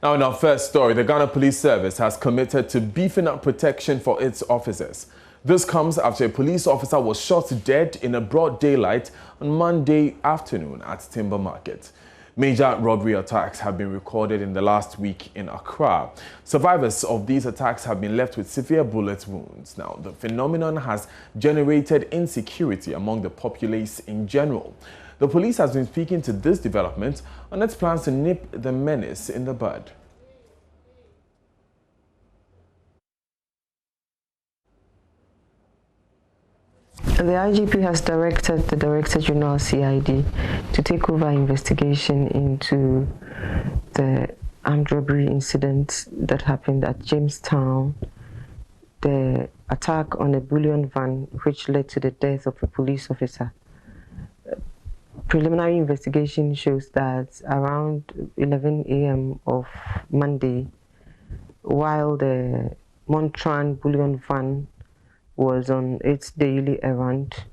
Now, in our first story, the Ghana Police Service has committed to beefing up protection for its officers. This comes after a police officer was shot dead in a broad daylight on Monday afternoon at Timber Market. Major robbery attacks have been recorded in the last week in Accra. Survivors of these attacks have been left with severe bullet wounds. Now, the phenomenon has generated insecurity among the populace in general. The police has been speaking to this development on its plans to nip the menace in the bud. The IGP has directed the Director General CID to take over investigation into the armed robbery incident that happened at Jamestown, the attack on a bullion van which led to the death of a police officer. Preliminary investigation shows that around 11 a.m. of Monday, while the Montran bullion van was on its daily errand,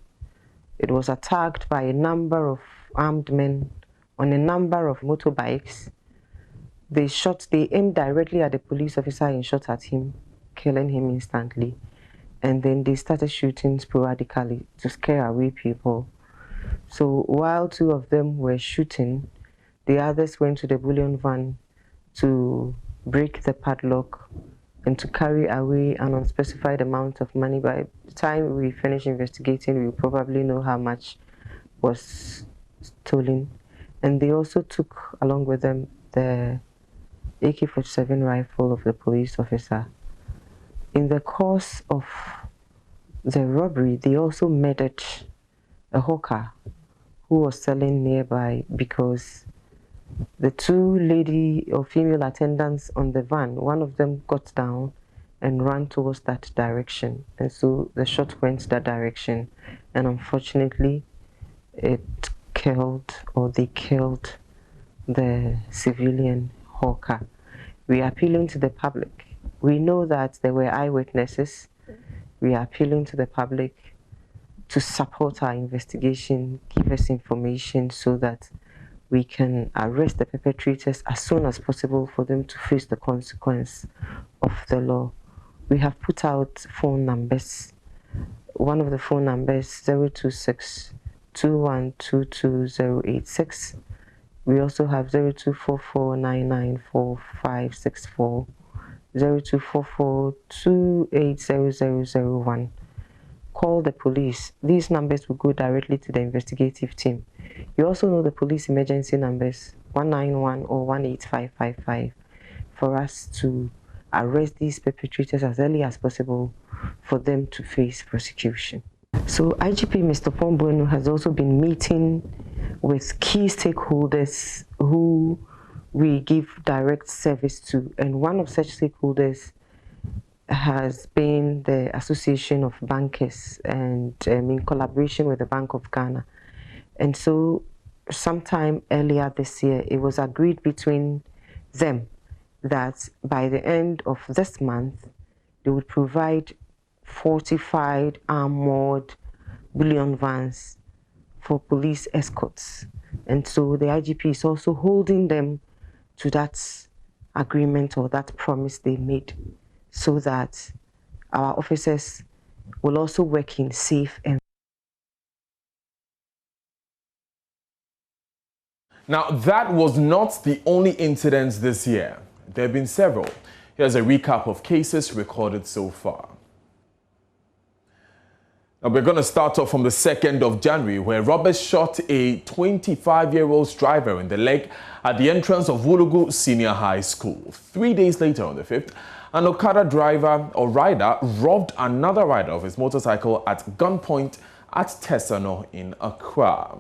it was attacked by a number of armed men on a number of motorbikes. They aimed directly at the police officer and shot at him, killing him instantly. And then they started shooting sporadically to scare away people. So while two of them were shooting, the others went to the bullion van to break the padlock and to carry away an unspecified amount of money. By the time we finish investigating, we will probably know how much was stolen. And they also took along with them the AK-47 rifle of the police officer. In the course of the robbery, they also murdered a hawker who was selling nearby, because the two lady or female attendants on the van, one of them got down and ran towards that direction, and so the shot went that direction, and unfortunately they killed the civilian hawker. We are appealing to the public. We know that there were eyewitnesses. We are appealing to the public to support our investigation, give us information so that we can arrest the perpetrators as soon as possible for them to face the consequence of the law. We have put out phone numbers. One of the phone numbers, 026-2122-086. We also have 0244994564, 0244280001. Call the police. These numbers will go directly to the investigative team. You also know the police emergency numbers, 191 or 18555, for us to arrest these perpetrators as early as possible for them to face prosecution. So IGP Mr. Pomboenu has also been meeting with key stakeholders who we give direct service to, and one of such stakeholders has been the Association of Bankers, and in collaboration with the Bank of Ghana. And so sometime earlier this year, it was agreed between them that by the end of this month, they would provide fortified armored bullion vans for police escorts. And so the IGP is also holding them to that agreement or that promise they made, so that our officers will also work in safe environments. Now, that was not the only incidents this year. There have been several. Here's a recap of cases recorded so far. Now, we're going to start off from the 2nd of January, where robbers shot a 25-year-old driver in the leg at the entrance of Wulugu Senior High School. 3 days later, on the 5th, an Okada driver or rider robbed another rider of his motorcycle at gunpoint at Tesano in Accra.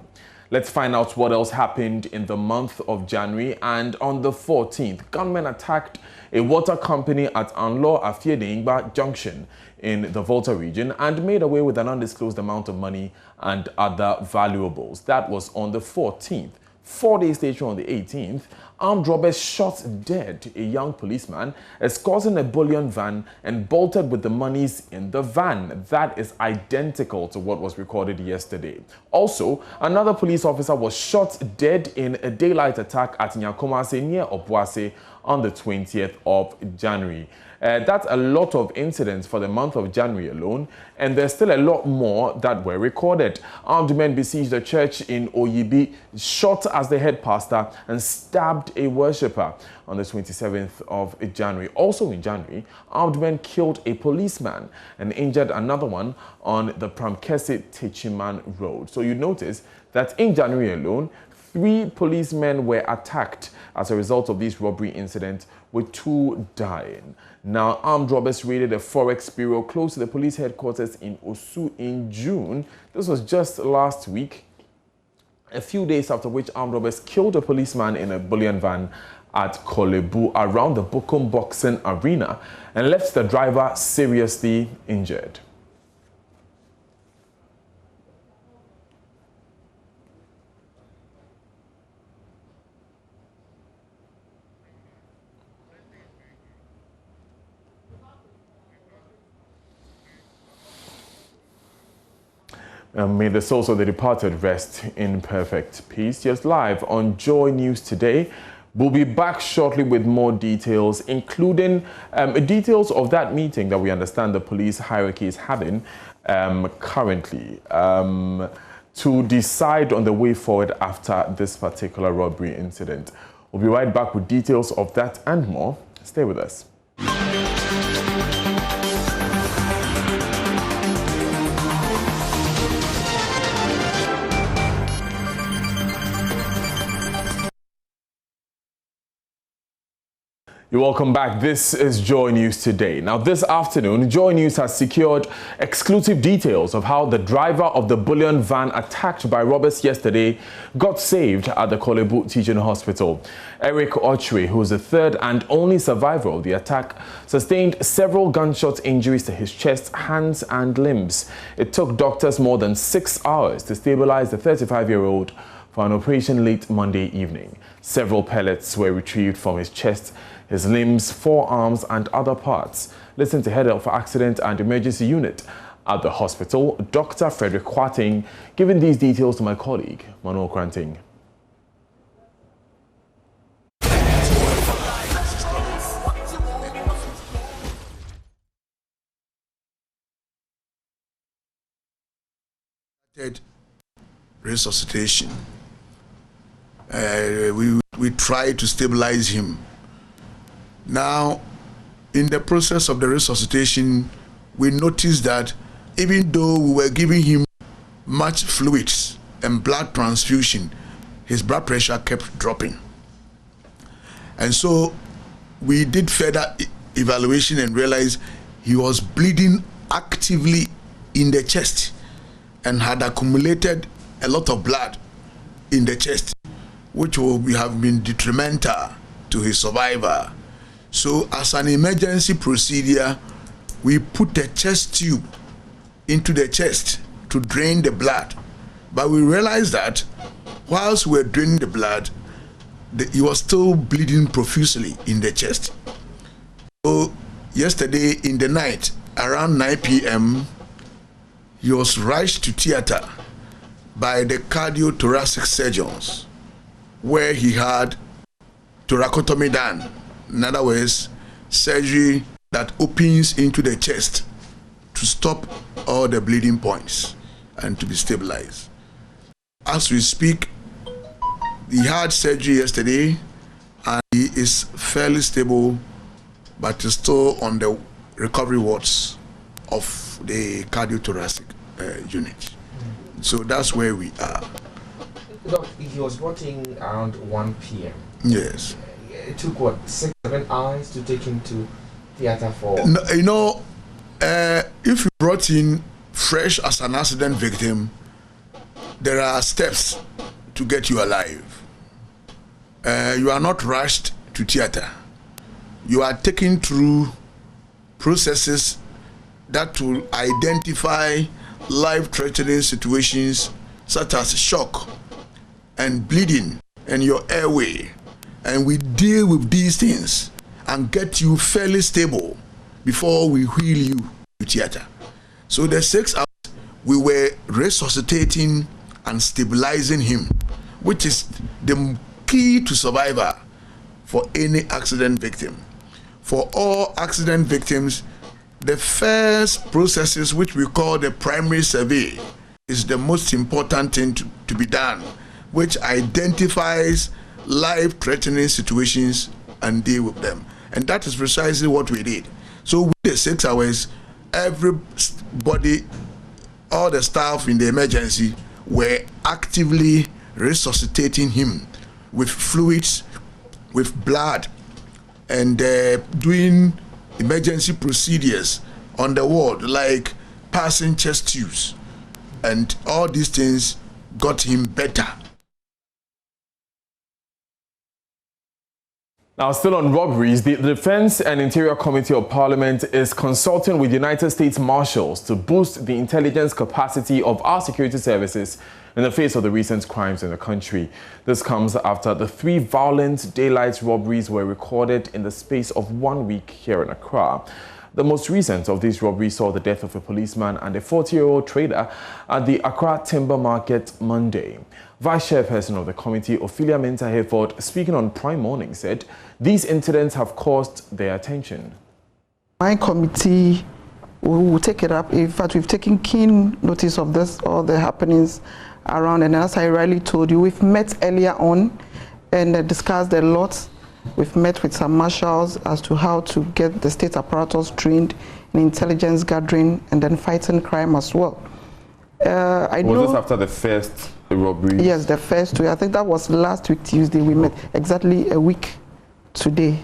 Let's find out what else happened in the month of January. And on the 14th, gunmen attacked a water company at Anlo Afiedingba Junction in the Volta region and made away with an undisclosed amount of money and other valuables. That was on the 14th. 4 days later, on the 18th, armed robbers shot dead a young policeman escorting a bullion van and bolted with the monies in the van. That is identical to what was recorded yesterday. Also, another police officer was shot dead in a daylight attack at Nyakomase near Obuase on the 20th of January. That's a lot of incidents for the month of January alone, and there's still a lot more that were recorded. Armed men besieged a church in Oyibi, shot as the head pastor, and stabbed a worshipper on the 27th of January. Also in January, armed men killed a policeman and injured another one on the Pramkese Techiman Road. So you notice that in January alone, 3 policemen were attacked as a result of this robbery incident, with 2 dying. Now, armed robbers raided a forex bureau close to the police headquarters in Osu in June. This was just last week, a few days after which armed robbers killed a policeman in a bullion van at Kolebu around the Bukum Boxing Arena and left the driver seriously injured. May the souls of the departed rest in perfect peace. Just live on Joy News today. We'll be back shortly with more details, including details of that meeting that we understand the police hierarchy is having currently to decide on the way forward after this particular robbery incident. We'll be right back with details of that and more. Stay with us. You're welcome back. This is Joy News Today. Now, this afternoon, Joy News has secured exclusive details of how the driver of the bullion van attacked by robbers yesterday got saved at the Kolebu Teaching Hospital. Eric Ochwe, who is the third and only survivor of the attack, sustained several gunshot injuries to his chest, hands and limbs. It took doctors more than 6 hours to stabilize the 35-year-old for an operation late Monday evening. Several pellets were retrieved from his chest, his limbs, forearms and other parts. Listen to Head of Accident and Emergency Unit at the hospital, Dr. Frederick Kwating, giving these details to my colleague, Manuel Kranting. Resuscitation. We tried to stabilize him. Now, in the process of the resuscitation, we noticed that even though we were giving him much fluids and blood transfusion, his blood pressure kept dropping. And so we did further evaluation and realized he was bleeding actively in the chest and had accumulated a lot of blood in the chest, which will have been detrimental to his survival. So as an emergency procedure, we put a chest tube into the chest to drain the blood. But we realized that whilst we were draining the blood, he was still bleeding profusely in the chest. So yesterday in the night, around 9 p.m., he was rushed to theater by the cardiothoracic surgeons, where he had thoracotomy done. In other words, surgery that opens into the chest to stop all the bleeding points and to be stabilized. As we speak, he had surgery yesterday and he is fairly stable, but is still on the recovery wards of the cardiothoracic unit. So that's where we are. Look, he was brought in around 1 p.m. Yes. It took, what, 6-7 hours to take him to theater for... No, you know, if you brought in fresh as an accident victim, there are steps to get you alive. You are not rushed to theater. You are taken through processes that will identify life-threatening situations such as shock and bleeding and your airway. and we deal with these things and get you fairly stable before we wheel you to theater. So the 6 hours we were resuscitating and stabilizing him, which is the key to survival for any accident victim. For all accident victims, the first processes, which we call the primary survey, is the most important thing to be done, which identifies life-threatening situations and deal with them. And that is precisely what we did. So with the 6 hours, everybody, all the staff in the emergency were actively resuscitating him with fluids, with blood, and doing emergency procedures on the ward, like passing chest tubes. And all these things got him better. Now, still on robberies, the Defense and Interior Committee of Parliament is consulting with United States Marshals to boost the intelligence capacity of our security services in the face of the recent crimes in the country. This comes after the 3 violent daylight robberies were recorded in the space of 1 week here in Accra. The most recent of these robberies saw the death of a policeman and a 40-year-old trader at the Accra Timber Market Monday. Vice Chairperson of the committee, Ophelia Mintah-Hayford, speaking on Prime Morning, said these incidents have caused their attention. My committee will take it up. In fact, we've taken keen notice of this, all the happenings around, and as I rightly told you, we've met earlier on and discussed a lot. We've met with some marshals as to how to get the state apparatus trained in intelligence gathering and then fighting crime as well. Was this after the first robbery? Yes, the first two. I think that was last week, Tuesday. We met exactly a week today.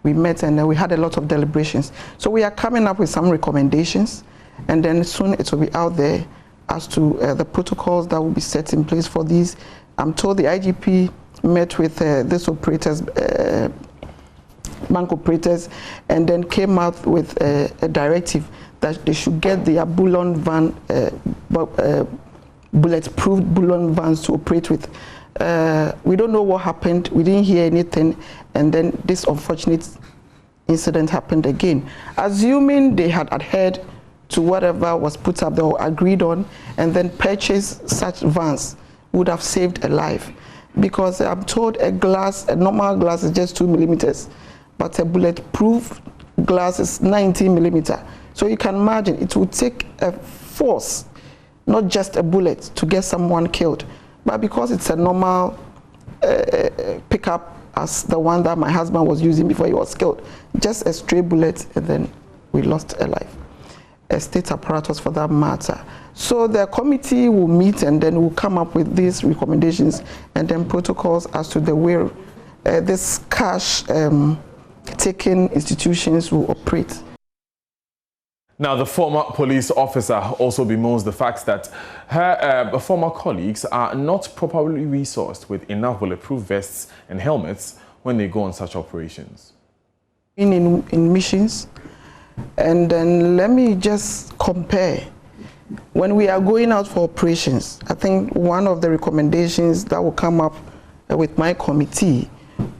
We met and we had a lot of deliberations. So we are coming up with some recommendations, and then soon it will be out there as to the protocols that will be set in place for these. I'm told the IGP met with these operators, bank operators, and then came out with a directive that they should get their bullion van, bulletproof bullion vans to operate with. We don't know what happened. We didn't hear anything, and then this unfortunate incident happened again. Assuming they had adhered to whatever was put up or agreed on, and then purchased such vans, would have saved a life. Because I'm told a normal glass is just 2 millimeters, but a bulletproof glass is 19 millimeters. So you can imagine it would take a force, not just a bullet, to get someone killed. But because it's a normal pickup as the one that my husband was using before he was killed, just a stray bullet, and then we lost a life. A state apparatus for that matter. So the committee will meet and then will come up with these recommendations and then protocols as to the way this cash taking institutions will operate. Now, the former police officer also bemoans the fact that her former colleagues are not properly resourced with enough bulletproof vests and helmets when they go on such operations. In missions, and then let me just compare. When we are going out for operations, I think one of the recommendations that will come up with my committee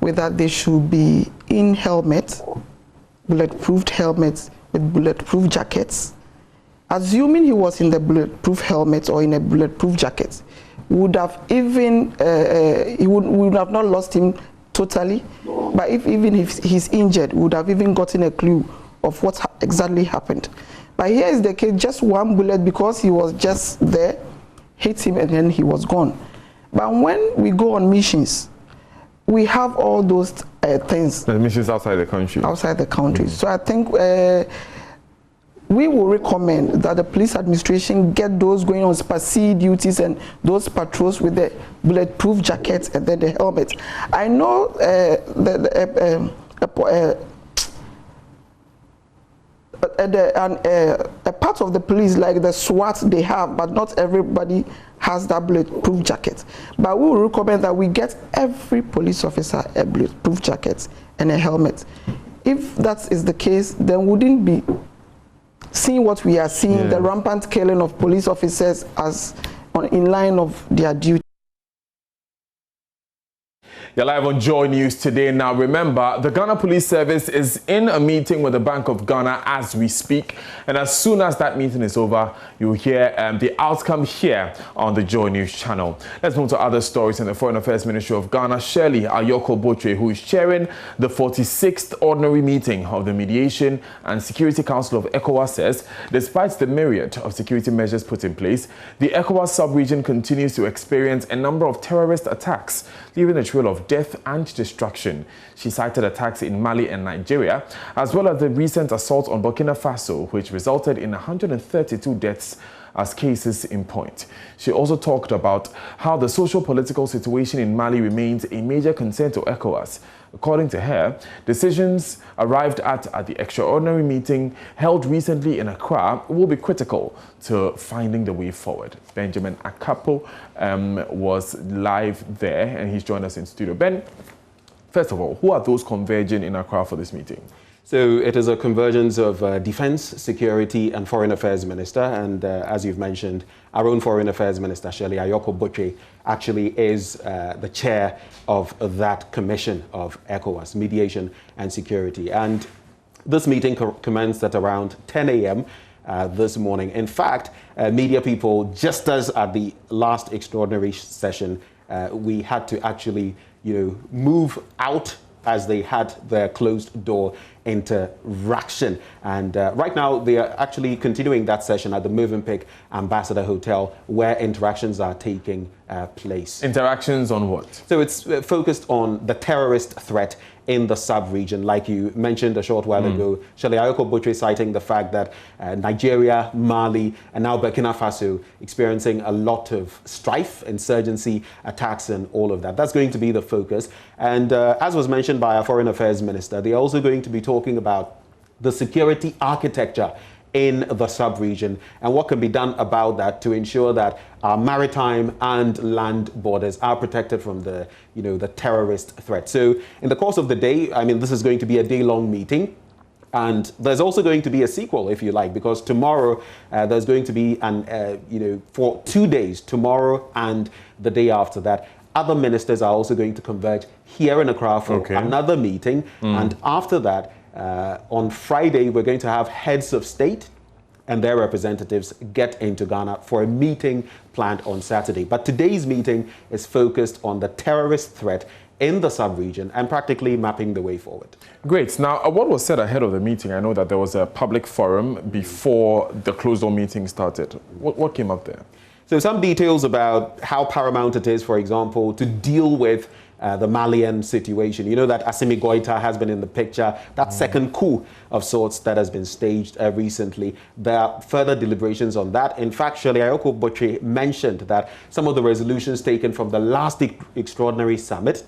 with that they should be in helmets, bulletproof helmets with bulletproof jackets. Assuming he was in the bulletproof helmet or in a bulletproof jacket, would have even he would have not lost him totally, but if he's injured, would have even gotten a clue of what exactly happened. But here is the case, just one bullet, because he was just there, hit him and then he was gone. But when we go on missions, we have all those things. The missions outside the country. Outside the country. So I think we will recommend that the police administration get those going on SPAC duties and those patrols with the bulletproof jackets and then the helmets. I know a part of the police, like the SWAT, they have, but not everybody has that bulletproof jacket. But we will recommend that we get every police officer a bulletproof jacket and a helmet. If that is the case, then we wouldn't be seeing what we are seeing, the rampant killing of police officers as in line of their duty. You're live on Joy News today. Now remember, the Ghana Police Service is in a meeting with the Bank of Ghana as we speak. And as soon as that meeting is over, you'll hear the outcome here on the Joy News channel. Let's move to other stories. In the Foreign Affairs Ministry of Ghana, Shirley Ayoko-Botwe, who is chairing the 46th ordinary meeting of the Mediation and Security Council of ECOWAS, says despite the myriad of security measures put in place, the ECOWAS sub-region continues to experience a number of terrorist attacks, leaving a trail of death and destruction. She cited attacks in Mali and Nigeria, as well as the recent assault on Burkina Faso, which resulted in 132 deaths as cases in point. She also talked about how the socio-political situation in Mali remains a major concern to ECOWAS. According to her, decisions arrived at the extraordinary meeting held recently in Accra will be critical to finding the way forward. Benjamin Akapo was live there, and he's joined us in studio. Ben, first of all, who are those converging in Accra for this meeting? So it is a convergence of Defense, Security and Foreign Affairs Minister. And as you've mentioned, our own Foreign Affairs Minister, Shirley Ayoko-Botwe, actually is the chair of that commission of ECOWAS, Mediation and Security. And this meeting commenced at around 10 a.m. This morning. In fact, media people, just as at the last extraordinary session, we had to actually, move out as they had their closed door interaction. And right now, they are actually continuing that session at the Movenpick Ambassador Hotel, where interactions are taking place. Interactions on what? So it's focused on the terrorist threat in the sub-region, like you mentioned a short while ago. Shirley Ayoko-Botwe citing the fact that Nigeria, Mali, and now Burkina Faso experiencing a lot of strife, insurgency, attacks, and all of that. That's going to be the focus. And as was mentioned by our Foreign Affairs Minister, they're also going to be talking about the security architecture in the sub-region and what can be done about that to ensure that our maritime and land borders are protected from the, the terrorist threat. So in the course of the day, this is going to be a day-long meeting. And there's also going to be a sequel, if you like, because tomorrow there's going to be for 2 days, tomorrow and the day after that, other ministers are also going to converge here in Accra for another meeting. And after that, on Friday, we're going to have heads of state and their representatives get into Ghana for a meeting planned on Saturday. But today's meeting is focused on the terrorist threat in the sub-region and practically mapping the way forward. Great. Now, what was said ahead of the meeting? I know that there was a public forum before the closed-door meeting started. What came up there? So some details about how paramount it is, for example, to deal with the Malian situation. You know that Assimi Goita has been in the picture, that second coup of sorts that has been staged recently. There are further deliberations on that. In fact, Shirley Ayoko-Botwe mentioned that some of the resolutions taken from the last extraordinary summit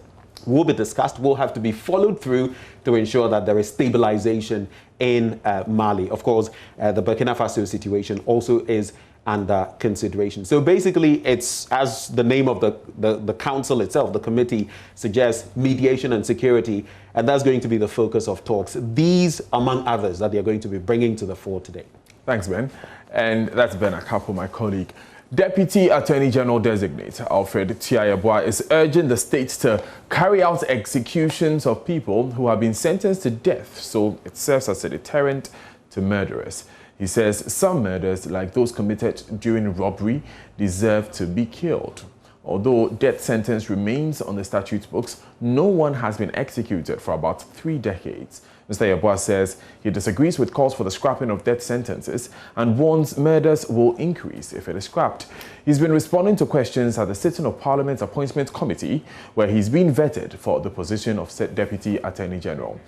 will be discussed, will have to be followed through to ensure that there is stabilization in Mali. Of course, the Burkina Faso situation also is under consideration. So basically, it's, as the name of the council itself, the committee suggests, mediation and security, and that's going to be the focus of talks. These, among others, that they're going to be bringing to the fore today. Thanks, Ben. And that's Ben Akapo, my colleague. Deputy Attorney General Designate Alfred Tiayabwa is urging the state to carry out executions of people who have been sentenced to death, so it serves as a deterrent to murderers. He says some murders, like those committed during robbery, deserve to be killed. Although death sentence remains on the statute books, no one has been executed for about 3 decades. Mr. Yabwa says he disagrees with calls for the scrapping of death sentences and warns murders will increase if it is scrapped. He's been responding to questions at the sitting of Parliament's Appointments Committee, where he's been vetted for the position of Deputy Attorney General.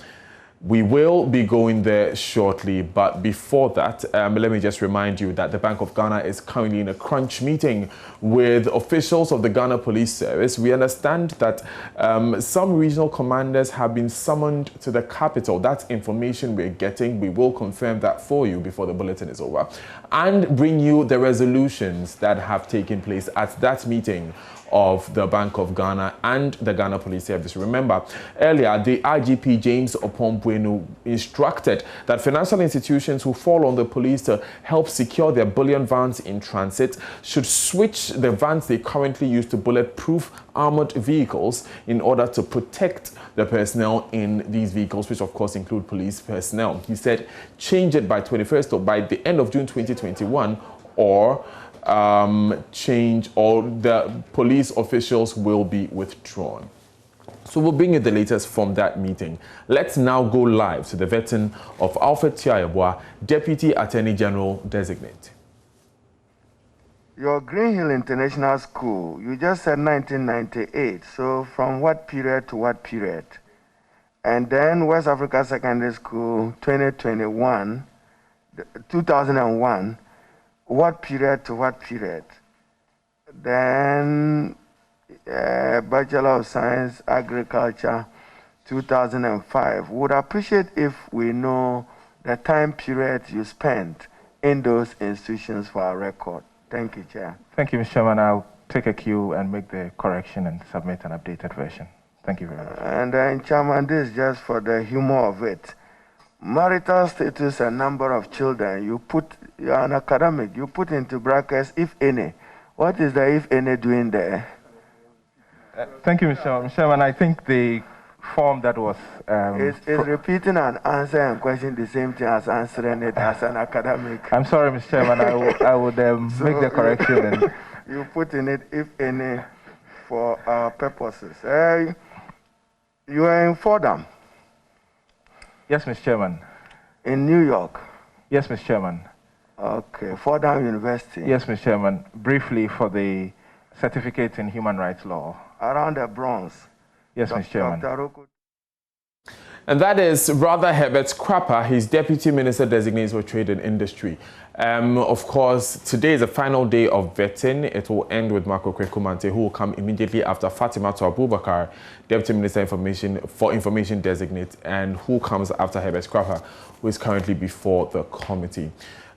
We will be going there shortly, but before that, let me just remind you that the Bank of Ghana is currently in a crunch meeting with officials of the Ghana Police Service. We understand that some regional commanders have been summoned to the capital. That's information we're getting. We will confirm that for you before the bulletin is over and bring you the resolutions that have taken place at that meeting of the Bank of Ghana and the Ghana Police Service. Remember, earlier, the IGP James Opombwe Ekwenu instructed that financial institutions who fall on the police to help secure their bullion vans in transit should switch the vans they currently use to bulletproof armored vehicles in order to protect the personnel in these vehicles, which of course include police personnel. He said change it by 21st or by the end of June 2021, or change, or the police officials will be withdrawn. So we'll bring you the latest from that meeting. Let's now go live to the vetting of Alfred Tiayabwa, Deputy Attorney General Designate. Your Green Hill International School, you just said 1998. So from what period to what period? And then West Africa Secondary School, 2001, what period to what period? Then Bachelor of Science, Agriculture, 2005. Would appreciate if we know the time period you spent in those institutions for our record. Thank you, Chair. Thank you, Mr. Chairman. I'll take a cue and make the correction and submit an updated version. Thank you very much. And then, Chairman, this is just for the humor of it. Marital status and number of children, you're an academic, you put into brackets, if any. What is the if any doing there? Thank you, Mr. Chairman. I think the form that was... It's repeating an answer and question the same thing as answering it as an academic. I'm sorry, Mr. Chairman. I would so make the correction. And you put in it, if any, for our purposes. You are in Fordham. Yes, Mr. Chairman. In New York. Yes, Mr. Chairman. Okay, Fordham University. Yes, Mr. Chairman. Briefly for the certificate in human rights law. Around the Bronx. Yes, Mr. Chairman. And that is Rather Herbert Scrapper, his Deputy Minister Designate for Trade and Industry. Of course, today is the final day of vetting. It will end with Marco Kwekumante, who will come immediately after Fatima Abubakar, Deputy Minister for Information Designate, and who comes after Herbert Scrapper, who is currently before the committee.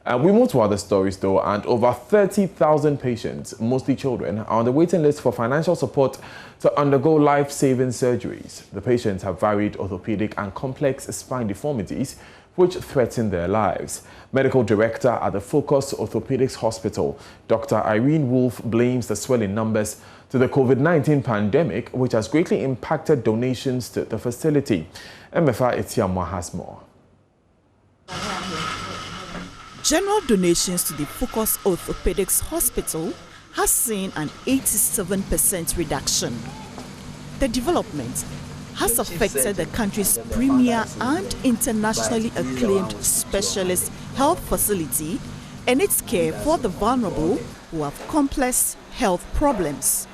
We move to other stories though, and over 30,000 patients, mostly children, are on the waiting list for financial support to undergo life-saving surgeries. The patients have varied orthopedic and complex spine deformities which threaten their lives. Medical Director at the Focus Orthopedics Hospital, Dr. Irene Wolf, blames the swelling numbers to the COVID-19 pandemic, which has greatly impacted donations to the facility. MFA Etiamwa has more. General donations to the Focus Orthopedics Hospital has seen an 87% reduction. The development has affected the country's premier and internationally acclaimed specialist health facility and its care for the vulnerable who have complex health problems.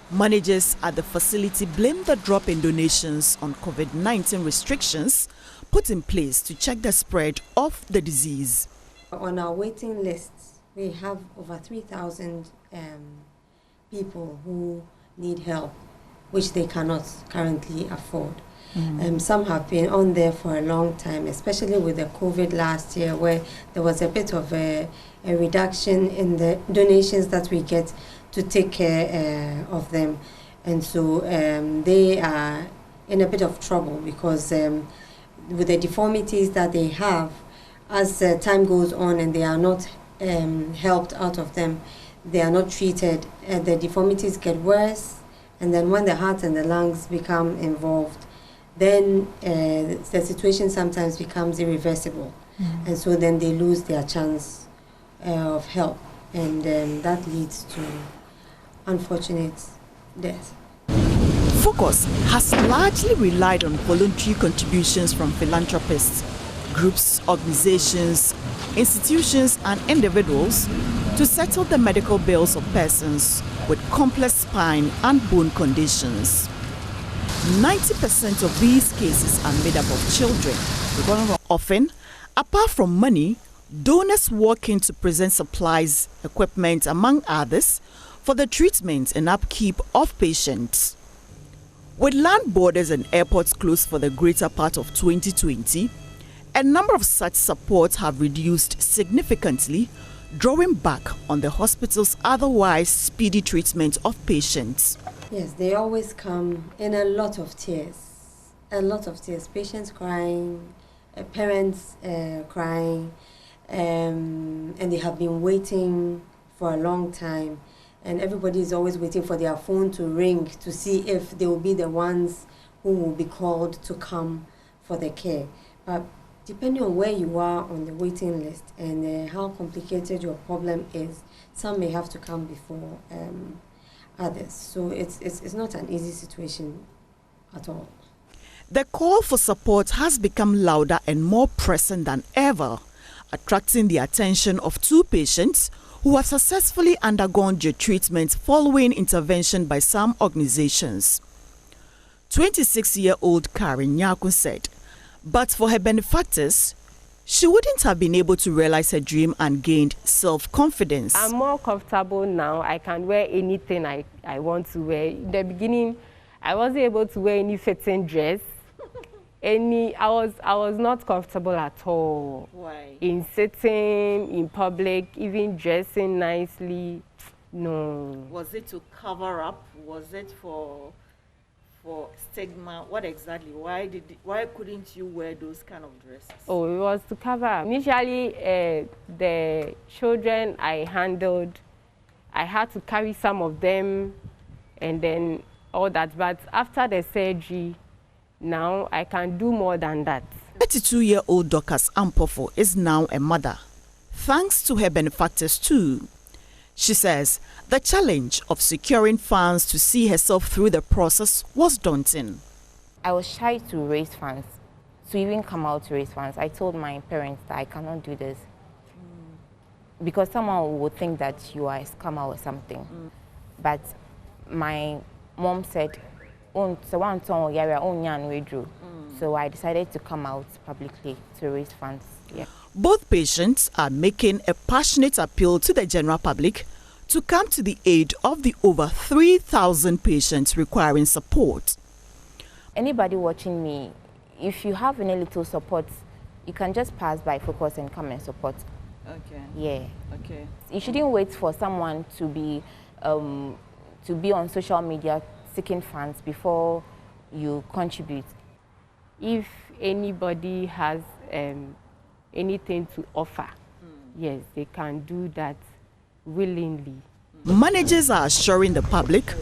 Managers at the facility blame the drop in donations on COVID-19 restrictions put in place to check the spread of the disease. On our waiting lists, we have over 3,000 people who need help, which they cannot currently afford. Some have been on there for a long time, especially with the COVID last year, where there was a bit of a reduction in the donations that we get to take care of them. And so they are in a bit of trouble because with the deformities that they have, as time goes on and they are not helped out of them, they are not treated, the deformities get worse, and then when the heart and the lungs become involved, then the situation sometimes becomes irreversible, and so then they lose their chance of help, and that leads to unfortunate death. Focus has largely relied on voluntary contributions from philanthropists, groups, organizations, institutions and individuals to settle the medical bills of persons with complex spine and bone conditions. 90% of these cases are made up of children. Often, apart from money, donors walk in to present supplies, equipment, among others, for the treatment and upkeep of patients. With land borders and airports closed for the greater part of 2020, a number of such supports have reduced significantly, drawing back on the hospital's otherwise speedy treatment of patients. Yes, they always come in a lot of tears A lot of tears, patients crying, parents crying, and they have been waiting for a long time, and everybody is always waiting for their phone to ring to see if they will be the ones who will be called to come for the care. But depending on where you are on the waiting list and how complicated your problem is, some may have to come before others. So it's not an easy situation at all. The call for support has become louder and more pressing than ever, attracting the attention of two patients who have successfully undergone their treatment following intervention by some organizations. 26-year-old Karen Nyakun said, but for her benefactors, she wouldn't have been able to realize her dream and gained self-confidence. I'm more comfortable now. I can wear anything I want to wear. In the beginning, I wasn't able to wear any fitting dress. I was not comfortable at all. Why? In sitting, in public, even dressing nicely, no. Was it to cover up? Was it for stigma? What exactly? Why couldn't you wear those kind of dresses? Oh, it was to cover up. Initially, the children I handled, I had to carry some of them and then all that. But after the surgery, now I can do more than that. 32-year-old Dorcas Ampofo is now a mother, thanks to her benefactors too. She says the challenge of securing funds to see herself through the process was daunting. I was shy to raise funds, to even come out to raise funds. I told my parents that I cannot do this because someone would think that you are a scammer or something. But my mom said, so I decided to come out publicly to raise funds. Yeah. Both patients are making a passionate appeal to the general public to come to the aid of the over 3,000 patients requiring support. Anybody watching me, if you have any little support, you can just pass by Focus and come and support. Okay. Yeah. Okay. You shouldn't wait for someone to be on social media seeking funds before you contribute. If anybody has anything to offer, yes, they can do that willingly. Managers are assuring the public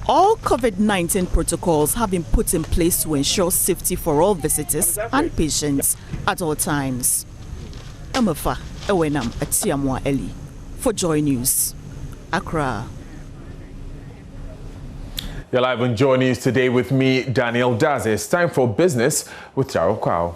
all COVID-19 protocols have been put in place to ensure safety for all visitors and patients at all times. Amafa Ewenam Atiamwa Eli for Joy News, Accra. You're live on Joy News today with me, Daniel Daz. It's time for business with Taro Kwao.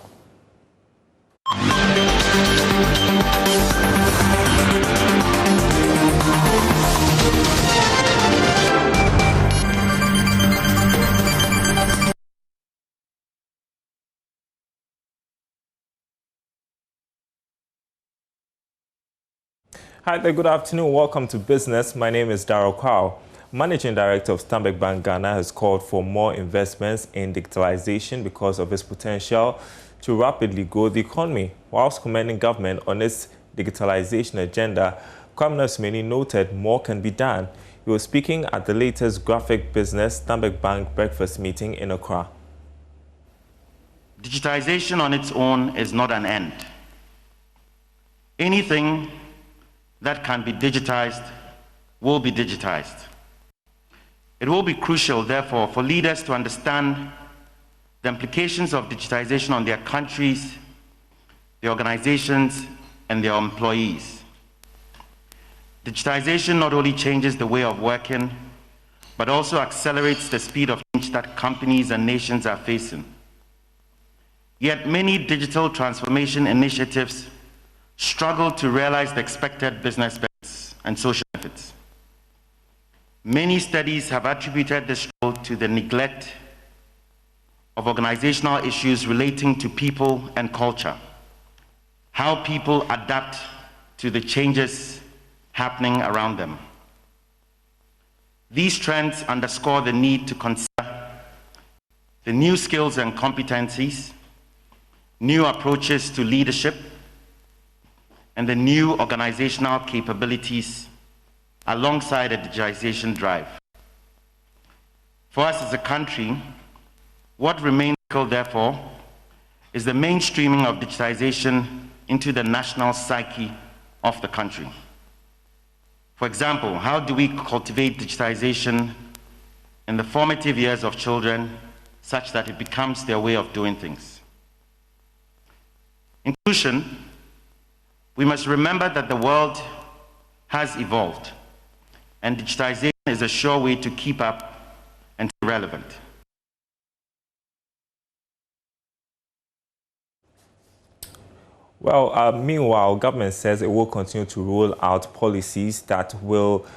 Hi there, good afternoon. Welcome to Business. My name is Taro Kwao. Managing Director of Stanbic Bank Ghana has called for more investments in digitalization because of its potential to rapidly grow the economy. Whilst commending government on its digitalization agenda, Kwame Nasumeni noted more can be done. He was speaking at the latest graphic business Stanbic Bank breakfast meeting in Accra. Digitization on its own is not an end. Anything that can be digitized will be digitized. It will be crucial, therefore, for leaders to understand the implications of digitization on their countries, their organizations, and their employees. Digitization not only changes the way of working, but also accelerates the speed of change that companies and nations are facing. Yet many digital transformation initiatives struggle to realize the expected business benefits and social benefits. Many studies have attributed this role to the neglect of organizational issues relating to people and culture, how people adapt to the changes happening around them. These trends underscore the need to consider the new skills and competencies, new approaches to leadership, and the new organizational capabilities alongside a digitization drive. For us as a country, what remains Therefore, is the mainstreaming of digitization into the national psyche of the country. For example, how do we cultivate digitization in the formative years of children such that it becomes their way of doing things? In conclusion, we must remember that the world has evolved, and digitization is a sure way to keep up and stay relevant. Well, meanwhile, government says it will continue to roll out policies that will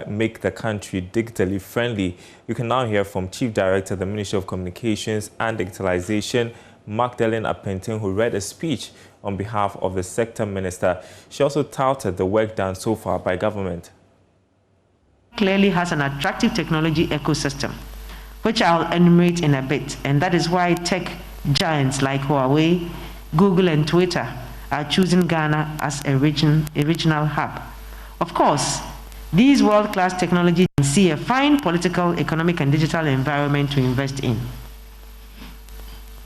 make the country digitally friendly. You can now hear from Chief Director of the Ministry of Communications and Digitalization, Magdalene Apentin, who read a speech on behalf of the sector minister. She also touted the work done so far by government. Clearly has an attractive technology ecosystem, which I'll enumerate in a bit, and that is why tech giants like Huawei, Google, and Twitter are choosing Ghana as a regional hub. Of course, these world-class technologies see a fine political, economic, and digital environment to invest in.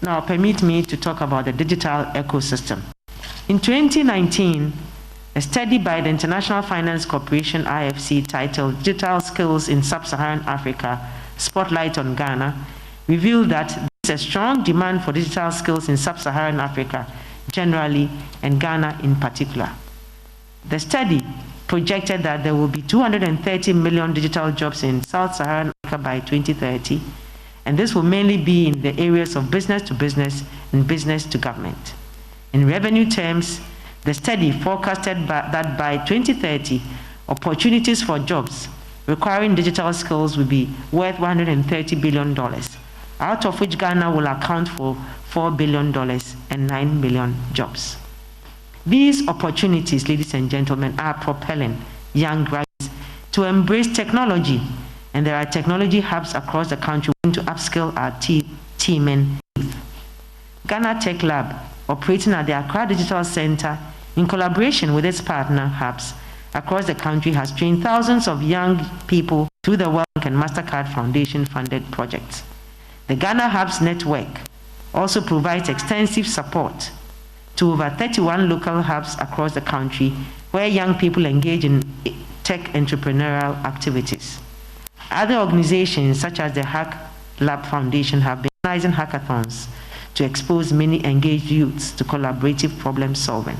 Now, permit me to talk about the digital ecosystem. In 2019, a study by the International Finance Corporation, IFC, titled Digital Skills in Sub-Saharan Africa, Spotlight on Ghana, revealed that there is a strong demand for digital skills in Sub-Saharan Africa generally, and Ghana in particular. The study projected that there will be 230 million digital jobs in Sub-Saharan Africa by 2030, and this will mainly be in the areas of business to business and business to government. In revenue terms, the study forecasted that by 2030, opportunities for jobs requiring digital skills will be worth $130 billion, out of which Ghana will account for $4 billion and 9 million jobs. These opportunities, ladies and gentlemen, are propelling young graduates to embrace technology, and there are technology hubs across the country to upskill our teaming youth. Ghana Tech Lab, operating at the Accra Digital Center in collaboration with its partner hubs across the country, has trained thousands of young people through the World Bank and MasterCard Foundation-funded projects. The Ghana Hubs Network also provides extensive support to over 31 local hubs across the country where young people engage in tech entrepreneurial activities. Other organizations such as the Hack Lab Foundation have been organizing hackathons to expose many engaged youths to collaborative problem solving.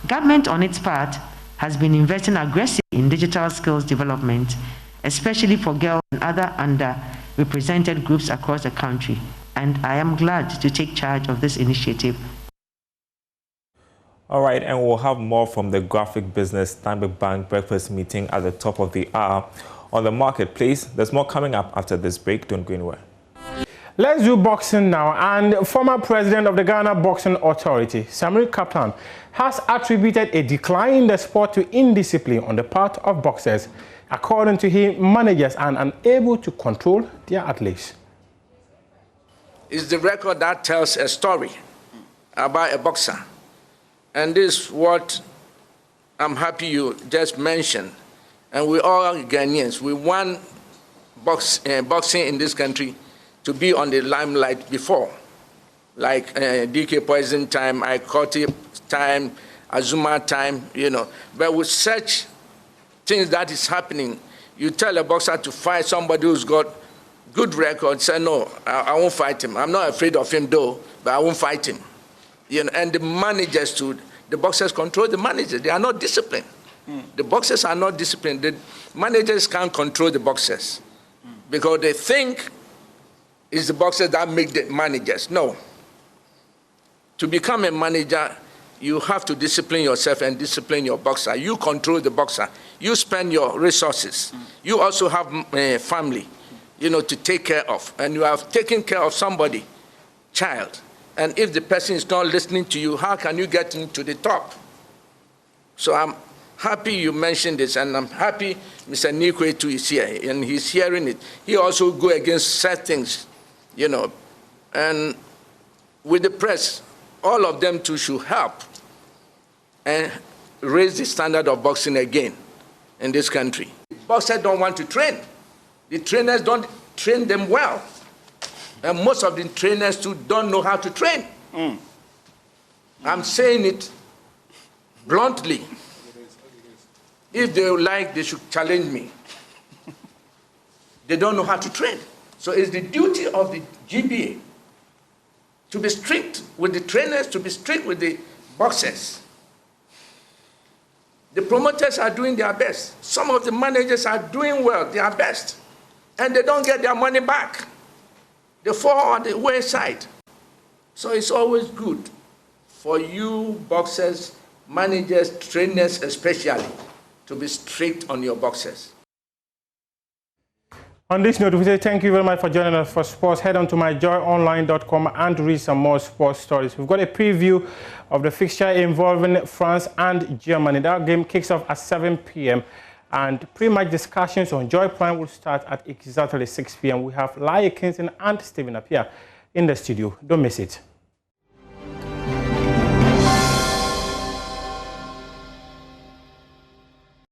Government, on its part, has been investing aggressively in digital skills development, especially for girls and other underrepresented groups across the country, and I am glad to take charge of this initiative. All right, and we'll have more from the graphic business Stanbic Bank breakfast meeting at the top of the hour. On the marketplace, there's more coming up after this break. Don't go anywhere. Let's do boxing now. And former president of the Ghana Boxing Authority, Samir Kaplan, has attributed a decline in the sport to indiscipline on the part of boxers. According to him, managers are unable to control their athletes. It's the record that tells a story about a boxer. And this is what I'm happy you just mentioned. And we all Ghanaians, we want boxing in this country to be on the limelight before. Like DK Poison time, Ikoti time, Azuma time, you know. But with such things that is happening, you tell a boxer to fight somebody who's got good record, say, no, I won't fight him. I'm not afraid of him though, but I won't fight him. You know, and the managers too, the boxers control the managers. They are not disciplined. The boxers are not disciplined. The managers can't control the boxers because they think it's the boxers that make the managers. No. To become a manager, you have to discipline yourself and discipline your boxer. You control the boxer. You spend your resources. You also have family, you know, to take care of. And you have taken care of somebody, child. And if the person is not listening to you, how can you get him to the top? So I'm happy you mentioned this, and I'm happy Mr. Nikwe too is here, and he's hearing it. He also go against certain things, you know. And with the press, all of them too should help and raise the standard of boxing again in this country. Boxers don't want to train. The trainers don't train them well. And most of the trainers too don't know how to train. I'm saying it bluntly. If they like, they should challenge me. They don't know how to train. So it's the duty of the GBA to be strict with the trainers, to be strict with the boxers. The promoters are doing their best. Some of the managers are doing well, their best. And they don't get their money back. They fall on the wayside. So it's always good for you boxers, managers, trainers especially, to be strict on your boxers. On this note, we say thank you very much for joining us for sports. Head on to myjoyonline.com and read some more sports stories. We've got a preview of the fixture involving France and Germany. That game kicks off at 7 p.m. and pretty much discussions on Joy Prime will start at exactly 6 p.m. We have Laia Kingston and Stephen Appiah in the studio. Don't miss it.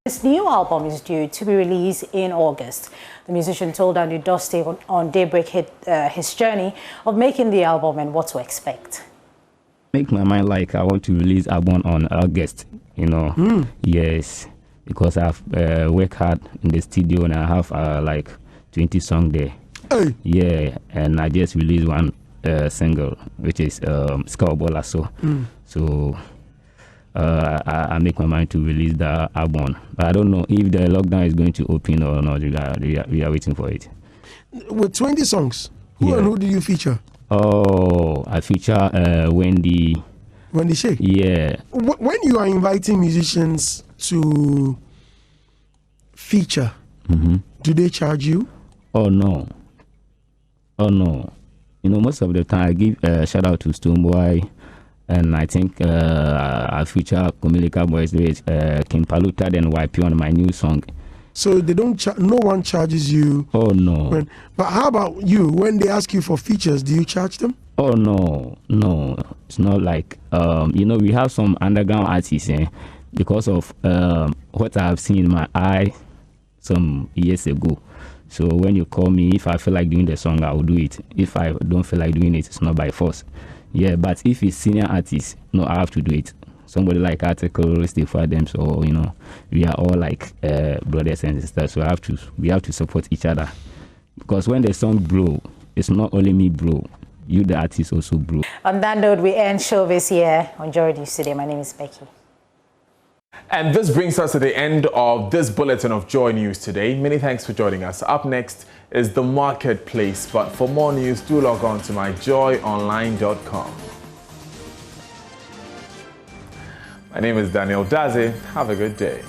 His new album is due to be released in August. The musician told Andy Dusty on Daybreak his journey of making the album and what to expect. Make my mind like I want to release album on August, you know. Yes, because I've worked hard in the studio and I have like 20 songs there. Hey. Yeah, and I just released one single, which is Scoutballer. So I make my mind to release the album. But I don't know if the lockdown is going to open or not. We are waiting for it. With 20 songs, who and who do you feature? Oh, I feature Wendy. Wendy Shea? Yeah. When you are inviting musicians to feature, do they charge you? Oh, no. Oh, no. You know, most of the time I give a shout out to Stoneboy. And I think I feature Komilika Boys with Kim Paluta and YP on my new song. So they don't. No one charges you. Oh no. But how about you? When they ask you for features, do you charge them? Oh no. It's not like you know, we have some underground artists because of what I have seen in my eye some years ago. So when you call me, if I feel like doing the song, I will do it. If I don't feel like doing it, it's not by force. Yeah, but if it's senior artists, no, I have to do it. Somebody like Article, Steve Adams, or you know, we are all like brothers and sisters. So we have to support each other. Because when the song blow, it's not only me blow, you the artist also blow. On that note, we end showbiz here on Joy News today. My name is Becky. And this brings us to the end of this bulletin of Joy News today. Many thanks for joining us. Up next is the marketplace. But for more news, do log on to myjoyonline.com. My name is Daniel Daze. Have a good day.